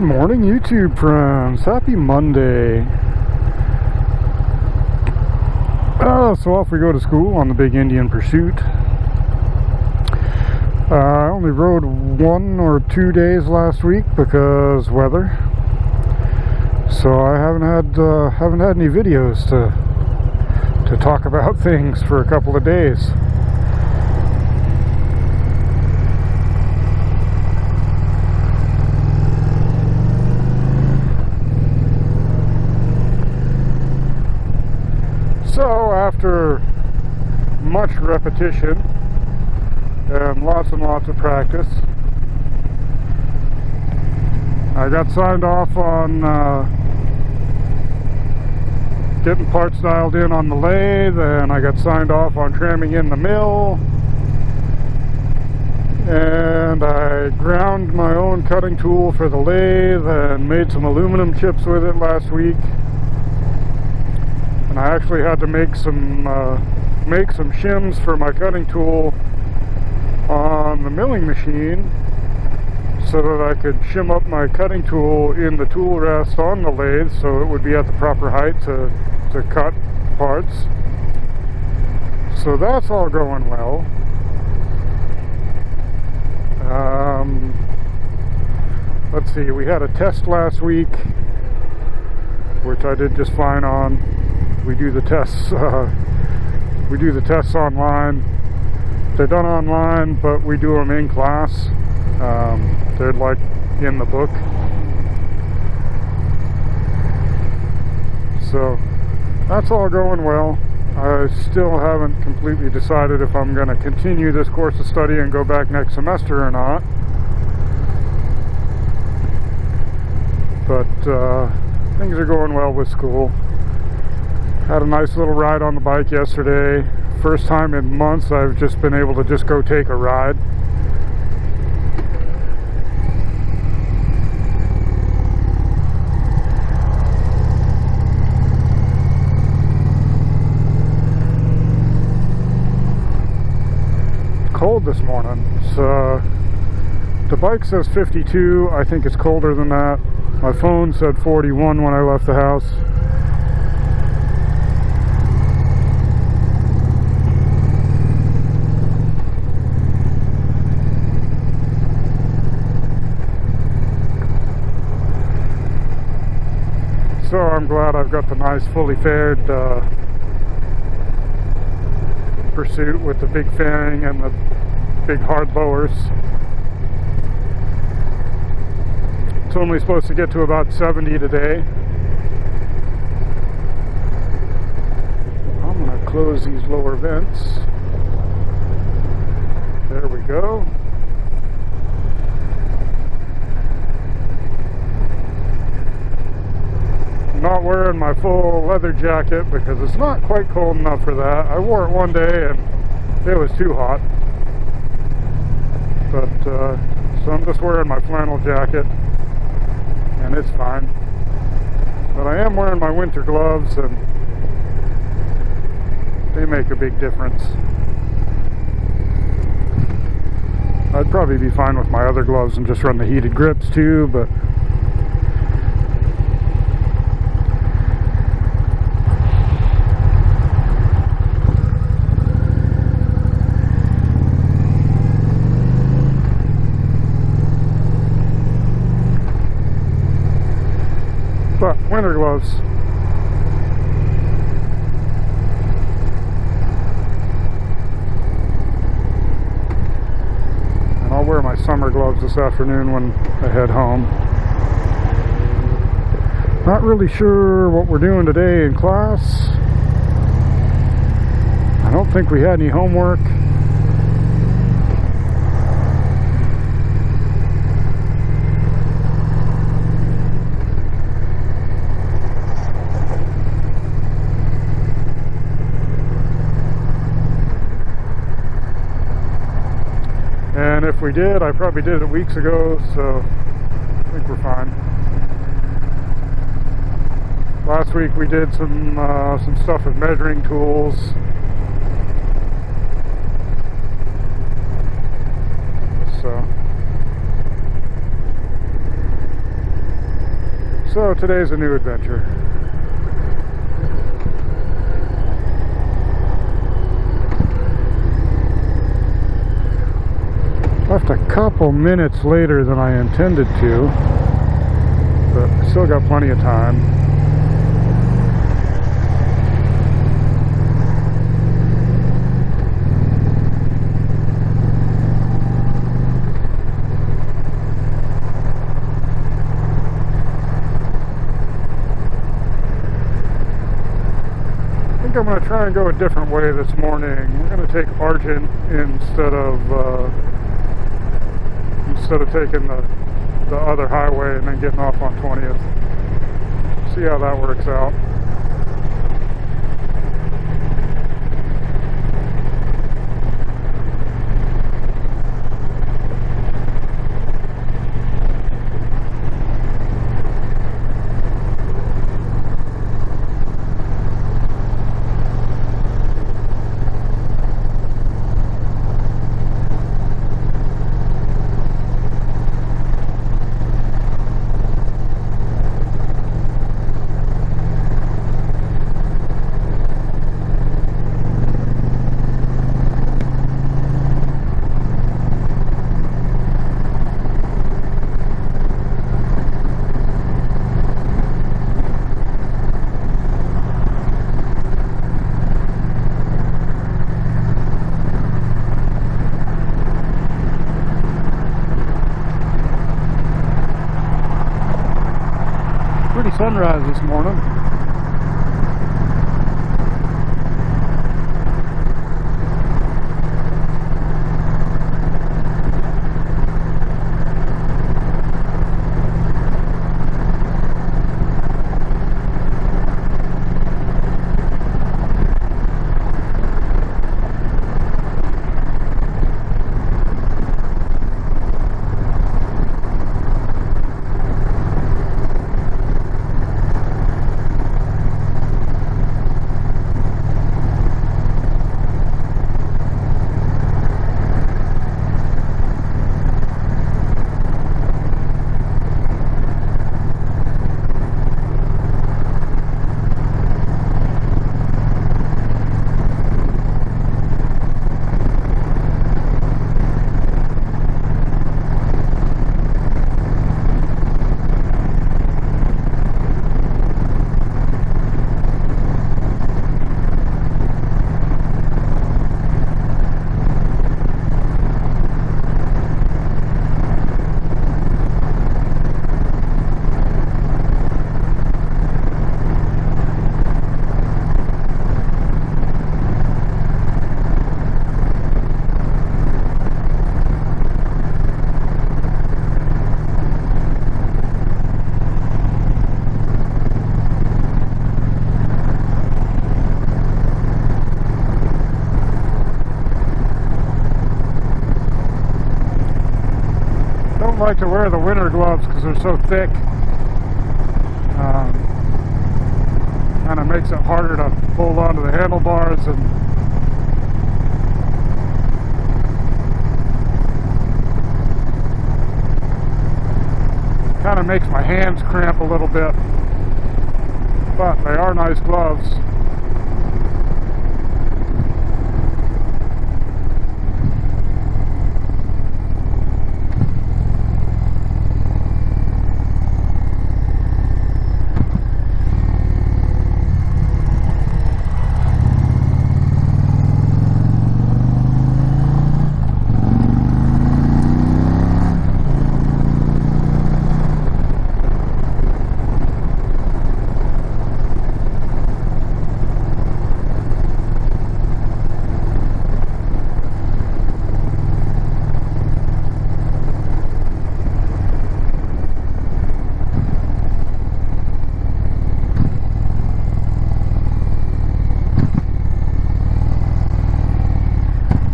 Good morning, YouTube friends. Happy Monday. So off we go to school on the Big Indian Pursuit. I only rode 1 or 2 days last week because weather. So I haven't had any videos to talk about things for a couple of days. So after much repetition and lots of practice, I got signed off on getting parts dialed in on the lathe, and I got signed off on tramming in the mill, and I ground my own cutting tool for the lathe and made some aluminum chips with it last week. And I actually had to make some shims for my cutting tool on the milling machine so that I could shim up my cutting tool in the tool rest on the lathe so it would be at the proper height to cut parts. So that's all going well. Let's see, we had a test last week, which I did just fine on. We do the tests online. They're done online, but we do them in class. They're like in the book. So that's all going well. I still haven't completely decided if I'm going to continue this course of study and go back next semester or not. But things are going well with school. Had a nice little ride on the bike yesterday. First time in months I've just been able to just go take a ride. Cold this morning. So the bike says 52. I think it's colder than that. My phone said 41 when I left the house. So I'm glad I've got the nice fully faired Pursuit with the big fairing and the big hard lowers. It's only supposed to get to about 70 today. I'm going to close these lower vents. There we go. Not wearing my full leather jacket because it's not quite cold enough for that. I wore it one day and it was too hot. But so I'm just wearing my flannel jacket and it's fine. But I am wearing my winter gloves and they make a big difference. I'd probably be fine with my other gloves and just run the heated grips too, but winter gloves. And I'll wear my summer gloves this afternoon when I head home. Not really sure what we're doing today in class. I don't think we had any homework. And if we did, I probably did it weeks ago, so I think we're fine. Last week we did some stuff with measuring tools. So So today's a new adventure. Left a couple minutes later than I intended to, but still got plenty of time. I think I'm going to try and go a different way this morning. We're going to take Argent instead of taking the other highway and then getting off on 20th. See how that works out. Pretty sunrise this morning. Like to wear the winter gloves because they're so thick. Kind of makes it harder to hold onto the handlebars, and kind of makes my hands cramp a little bit. But they are nice gloves.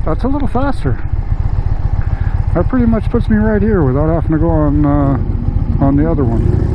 That's a little faster. That pretty much puts me right here without having to go on the other one.